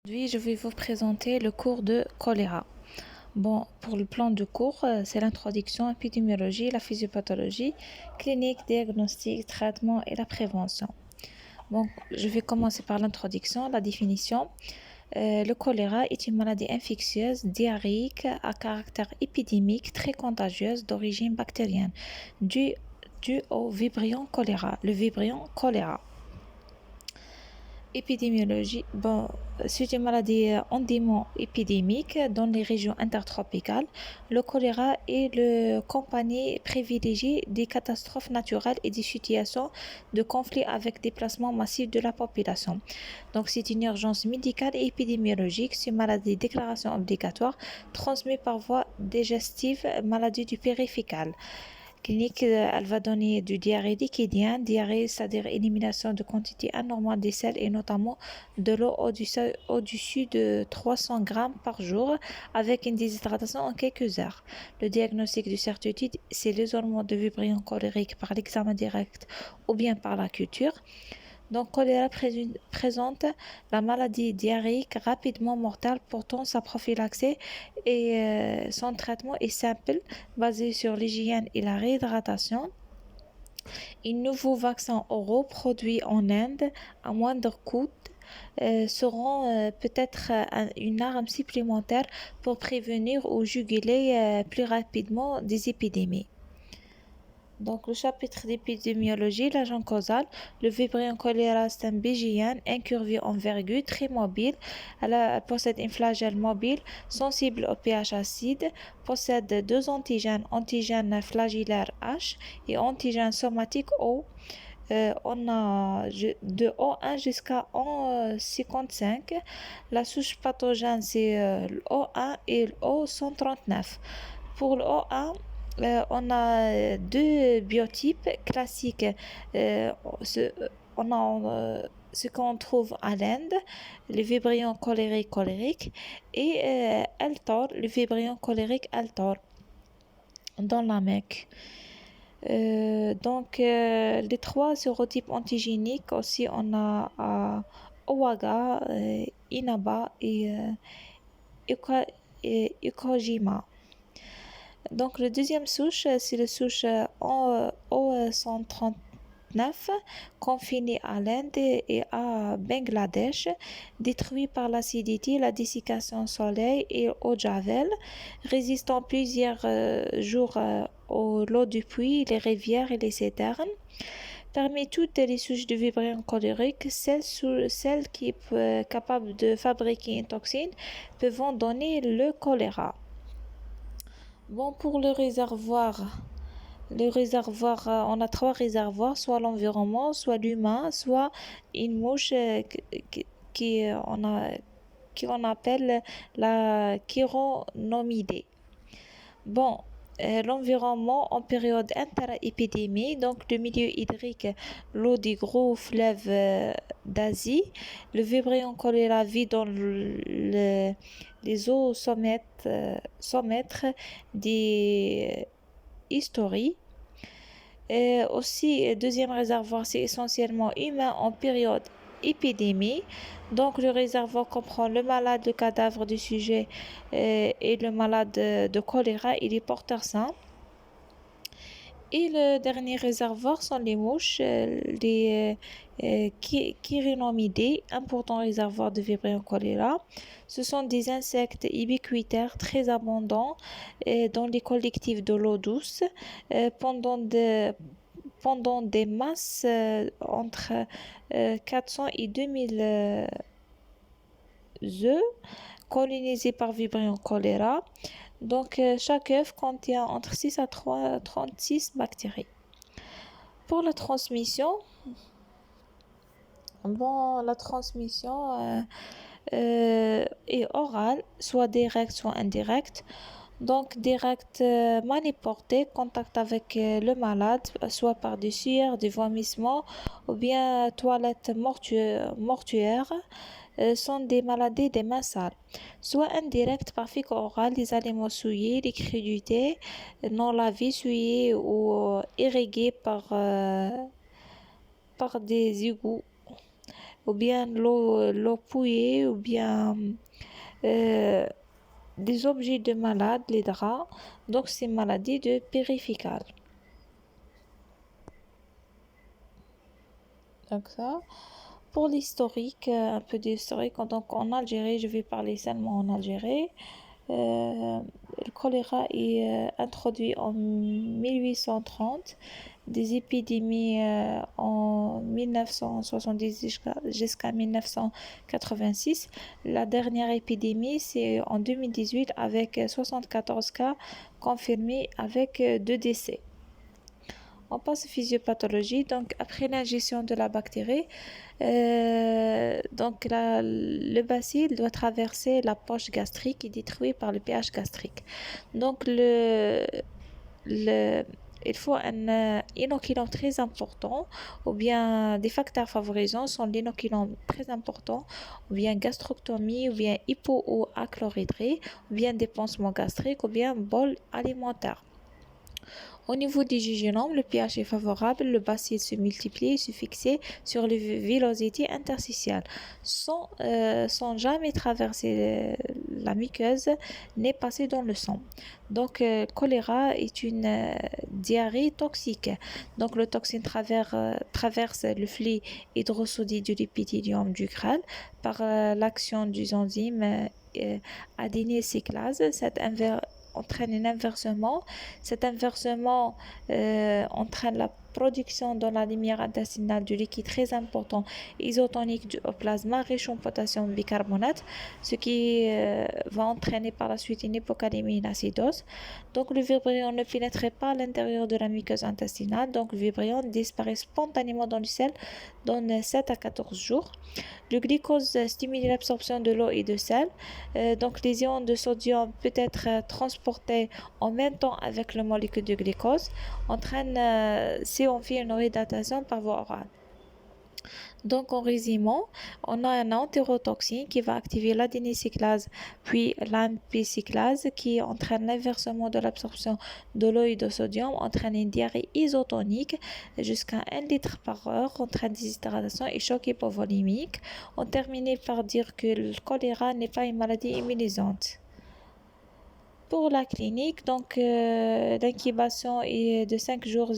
Aujourd'hui, je vais vous présenter le cours de choléra. Bon, pour le plan de cours, c'est l'introduction, épidémiologie, la physiopathologie, clinique, diagnostic, traitement et la prévention. Bon, je vais commencer par l'introduction, la définition. Le choléra est une maladie infectieuse, diarrhéique, à caractère épidémique, très contagieuse, d'origine bactérienne, due au Vibrio choléra, le Vibrio choléra. Épidémiologie, bon, c'est une maladie endémo-épidémique dans les régions intertropicales. Le choléra est le compagnie privilégié des catastrophes naturelles et des situations de conflit avec déplacement massif de la population. Donc, c'est une urgence médicale et épidémiologique. C'est une maladie de déclaration obligatoire transmise par voie digestive, maladie du périphérique. Clinique, elle va donner du diarrhée liquidien, diarrhée, c'est-à-dire élimination de quantité anormale des selles et notamment de l'eau au-dessus de 300 grammes par jour avec une déshydratation en quelques heures. Le diagnostic de certitude, c'est l'isolement de vibrions cholériques par l'examen direct ou bien par la culture. Donc, choléra présente la maladie diarrhéique rapidement mortale, pourtant sa prophylaxie et son traitement est simple, basé sur l'hygiène et la réhydratation. Un nouveau vaccin oraux produit en Inde à moindre coût seront peut-être une arme supplémentaire pour prévenir ou juguler plus rapidement des épidémies. Donc, le chapitre d'épidémiologie, l'agent causal, le Vibrio choléra c'est un BGN incurvé envergure, très mobile. Elle possède un flagelle mobile, sensible au pH acide, possède deux antigènes flagellaires H et antigènes somatiques O. On a de O1 jusqu'à O55. La souche pathogène, c'est l'O1 et l'O139. Pour le O1, on a deux biotypes classiques. On a ce qu'on trouve à l'Inde, le Vibrio cholérique et Altor, le Vibrio cholérique Altor, dans la Mecque. Les trois sérotypes antigéniques aussi, on a Owaga, Inaba et Ukojima. Donc, le deuxième souche, c'est le souche O139, confiné à l'Inde et à Bangladesh, détruit par l'acidité, la dessiccation au soleil et au javel, résistant plusieurs jours à l'eau du puits, les rivières et les citernes. Parmi toutes les souches de vibrio cholérique, celles qui sont capables de fabriquer une toxine peuvent donner le choléra. Bon, pour le réservoir, on a trois réservoirs, soit l'environnement, soit l'humain, soit une mouche qui, qu'on appelle la chironomidée. Bon, l'environnement en période interépidémie, donc le milieu hydrique, l'eau des gros fleuves d'Asie, le Vibrio choléra vit dans les eaux saumâtres des histories. Et aussi, deuxième réservoir, c'est essentiellement humain en période épidémie. Donc, le réservoir comprend le malade, le cadavre du sujet et le malade de choléra et les porteurs sains. Et le dernier réservoir sont les mouches, les chironomidés, important réservoir de Vibrio choléra. Ce sont des insectes ubiquitaires très abondants dans les collectifs de l'eau douce pendant des masses entre 400 et 2000 œufs colonisés par Vibrio choléra. Donc, chaque œuf contient entre 6 à 36 bactéries. Pour la transmission, la transmission est orale, soit directe, soit indirecte. Donc, direct, maniporté, contact avec le malade, soit par des sueurs, des vomissements ou bien toilette mortuaire, sont des maladies des mains sales. Soit indirect, par fécal oral, des aliments souillés, des crudités non lavés, souillés ou irrigués par des égouts. ou bien l'eau pouillée, ou bien euh, des objets de malade, les draps. Donc, c'est une maladie de périficale. Donc, ça. Pour l'historique, un peu d'historique, donc en Algérie, je vais parler seulement en Algérie. Le choléra est introduit en 1830, des épidémies en 1970 jusqu'à 1986. La dernière épidémie, c'est en 2018 avec 74 cas confirmés avec 2 décès. On passe aux physiopathologies. Donc, après l'ingestion de la bactérie, le bacille doit traverser la poche gastrique et détruit par le pH gastrique. Donc, le, il faut un inoculant très important, ou bien des facteurs favorisants sont l'inoculant très important, ou bien gastroctomie, ou bien hypo ou achlorhydrie, ou bien des pansements gastriques, ou bien bol alimentaire. Au niveau du jugénome, le pH est favorable, le bacille se multiplie et se fixe sur les villosités interstitielles sans jamais traverser la muqueuse ni passer dans le sang. Donc, choléra est une diarrhée toxique. Donc, le toxine traverse le flux hydrosodé de l'épithélium du crâne par l'action des enzymes adényl-cyclase. Cette entraîne un inversement. Cet inversement entraîne la production dans la lumière intestinale du liquide très important isotonique du plasma riche en potassium bicarbonate, ce qui va entraîner par la suite une hypocalémie et une acidose. Donc le vibrion ne pénétrait pas à l'intérieur de la muqueuse intestinale, donc le vibrion disparaît spontanément dans le sel dans 7 à 14 jours. Le glucose stimule l'absorption de l'eau et de sel. Donc les ions de sodium peuvent être transportés en même temps avec le molécule de glucose, entraîne si on fait une réhydratation par voie orale. Donc, en résumant, on a un entérotoxine qui va activer l'adénycyclase, puis l'ampiciclase qui entraîne l'inversement de l'absorption de l'eau et de sodium, entraîne une diarrhée isotonique jusqu'à 1 litre par heure, entraîne déshydratation et choc hypovolémique. On termine par dire que le choléra n'est pas une maladie immunisante. Pour la clinique, donc l'incubation est de 5 jours,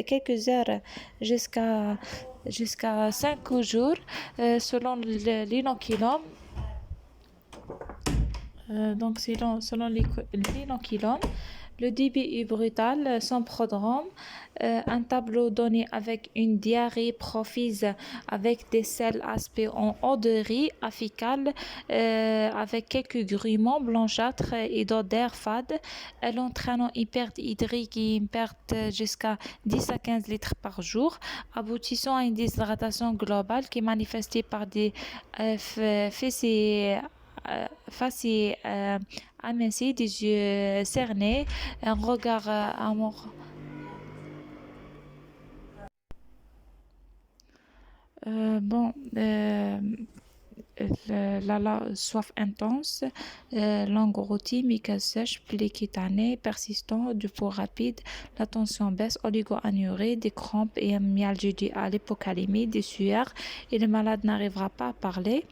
quelques heures jusqu'à 5 jours selon l'inoculum. Donc selon l'inoculum. Le débit est brutal, sans prodrome. Un tableau donné avec une diarrhée profuse avec des selles aspect en eau de riz apicale avec quelques grumeaux blanchâtres et d'odeur fade. Elle entraîne une perte hydrique et une perte jusqu'à 10 à 15 litres par jour, aboutissant à une déshydratation globale qui est manifestée par des fessiers amincis, des yeux cernés, un regard amoureux. Bon, la soif intense, longue routine, muqueuse sèche, plis cutanés persistant, du pouls rapide, la tension baisse, oligo-anurie, des crampes et une myalgie à l'hypocalémie, des sueurs et le malade n'arrivera pas à parler.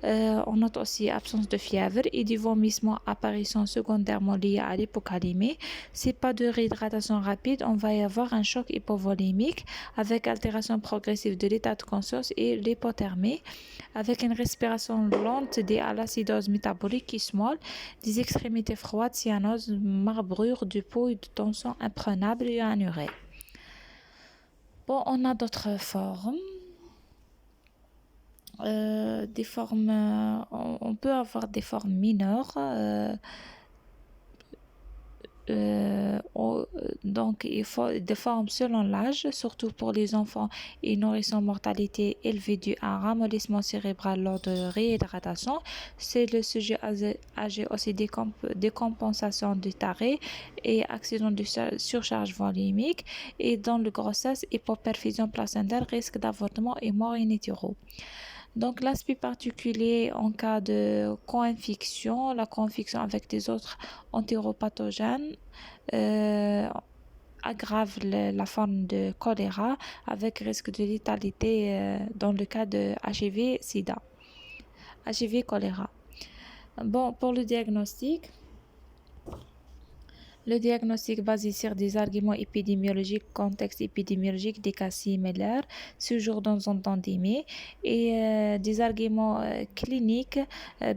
On note aussi absence de fièvre et du vomissement apparition secondairement lié à l'hypocalémie. Si pas de réhydratation rapide, on va y avoir un choc hypovolémique avec altération progressive de l'état de conscience et l'hypothermie, avec une respiration lente liée à l'acidose métabolique qui se molle, des extrémités froides, cyanose, marbrure du pouls et de tension imprenable et anurée. Bon, on a d'autres formes. Des formes, on peut avoir des formes mineures. Donc, il faut des formes selon l'âge, surtout pour les enfants et nourrissons mortalité élevée due à un ramollissement cérébral lors de réhydratation. C'est le sujet âgé aussi des compensations de taré et accident de surcharge volumique. Et dans le grossesse, hypoperfusion placentaire, risque d'avortement et mort in utero. Donc, l'aspect particulier en cas de co-infection, la co-infection avec des autres entéropathogènes, aggrave la forme de choléra avec risque de létalité dans le cas de HIV-Sida. HIV-choléra. Bon, pour le diagnostic basé sur des arguments épidémiologiques, contexte épidémiologique, des cas similaires, séjour dans une pandémie et des arguments cliniques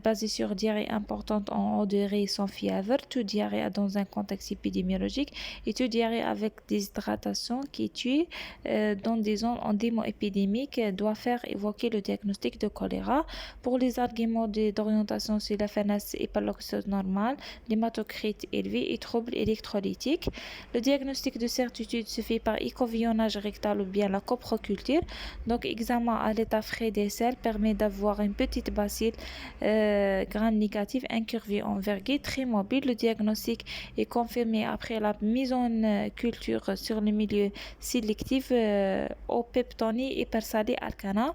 basés sur diarrhée importante en haut de riz sans fièvre, tout diarrhée dans un contexte épidémiologique et tout diarrhée avec déshydratation qui tue dans des zones endémo-épidémiques doit faire évoquer le diagnostic de choléra. Pour les arguments d'orientation sur la FNS et par l'oxygène normal, l'hématocrite élevé et troubles électrolytiques. Le diagnostic de certitude se fait par échantillonnage rectal ou bien la coproculture. Donc, examen à l'état frais des selles permet d'avoir une petite bacille gram négative incurvée envergure très mobile. Le diagnostic est confirmé après la mise en culture sur le milieu sélectif au peptonie hypersalé alcana.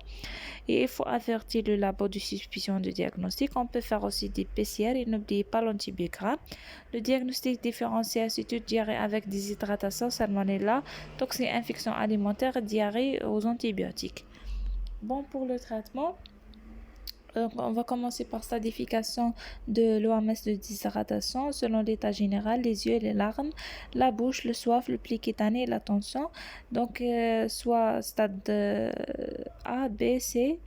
Et il faut avertir le labo de suspicion de diagnostic. On peut faire aussi des PCR et n'oubliez pas l'antibiogramme. Le diagnostic différencié acidité diarrhée avec déshydratation, salmonella, toxine, infection alimentaire, diarrhée aux antibiotiques. Bon, pour le traitement, on va commencer par stadification de l'OMS de déshydratation selon l'état général, les yeux, les larmes, la bouche, le soif, le pli cutané et la tension. Donc, soit stade A, B, C.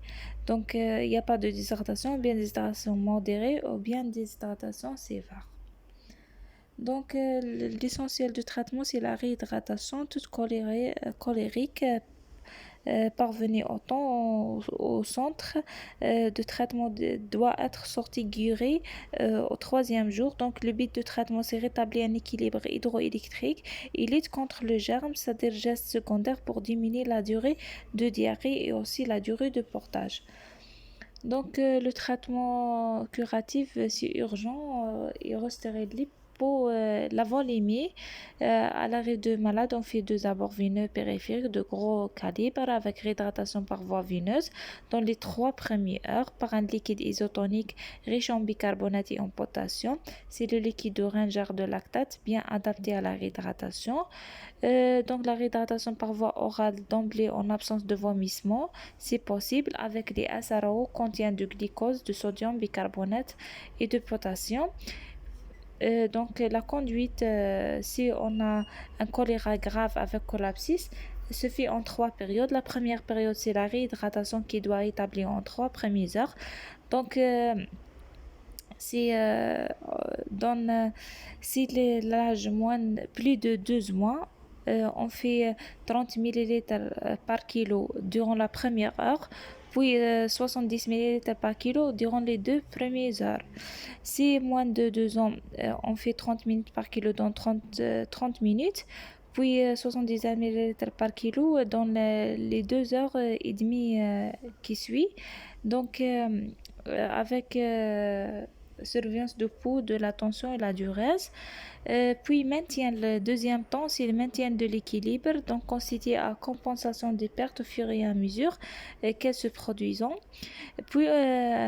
Donc, il n'y a pas de déshydratation, ou bien déshydratation modérée, ou bien déshydratation sévère. Donc, l'essentiel du traitement, c'est la réhydratation toute colérique. Parvenir au temps au centre de traitement doit être sorti guéri au 3e jour. Donc, le but de traitement, c'est rétablir un équilibre hydroélectrique et lutte contre le germe, c'est-à-dire gestes secondaires pour diminuer la durée de diarrhée et aussi la durée de portage. Donc, le traitement curatif, c'est urgent et restaurer pour la volémie. À l'arrêt de malade, on fait 2 abords veineux périphériques de gros calibre avec réhydratation par voie veineuse dans les 3 premières heures par un liquide isotonique riche en bicarbonate et en potassium. C'est le liquide orange de lactate bien adapté à la réhydratation. Donc la réhydratation par voie orale d'emblée en absence de vomissement, c'est possible avec des SRO contenant du glucose, de sodium, bicarbonate et de potassium. Donc la conduite, si on a un choléra grave avec collapsis, se fait en 3 périodes. La première période, c'est la réhydratation qui doit établir en 3 premières heures. Donc, si l'âge plus de 12 mois, on fait 30 ml par kilo durant la première heure, puis 70 ml par kilo durant les 2 premières heures. Si moins de 2 ans, on fait 30 minutes par kilo dans 30 minutes, puis 70 ml par kilo dans les 2 heures et demie qui suivent. Donc, avec surveillance de pouls, de la tension et la durée. Puis maintien le deuxième temps, c'est le maintien de l'équilibre, donc constitué à compensation des pertes au fur et à mesure qu'elles se produisent. Puis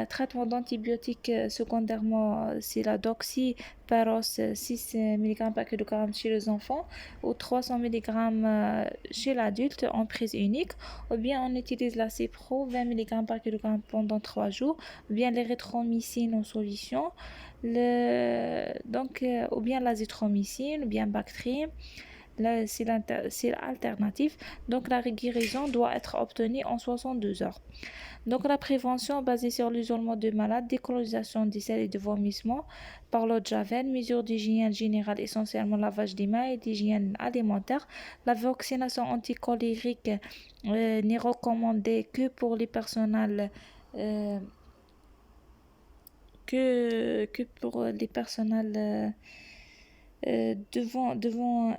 traitement d'antibiotiques secondairement, c'est la doxyparos 6 mg par kg chez les enfants ou 300 mg chez l'adulte en prise unique, ou bien on utilise la Cipro 20 mg par kg pendant 3 jours, ou bien l'érythromycine en solution, ou bien l'azithromycine, ou bien Bactrim. Là, c'est l'alternative. Donc, la guérison doit être obtenue en 72 heures. Donc, la prévention basée sur l'isolement de malades, décolonisation des selles et de vomissement par l'eau de Javel, mesures d'hygiène générale, essentiellement lavage des mains et d'hygiène alimentaire. La vaccination anticolérique n'est recommandée que pour les personnels devant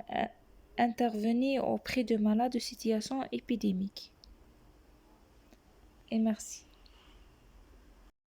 intervenir auprès de malades de situation épidémique. Et merci.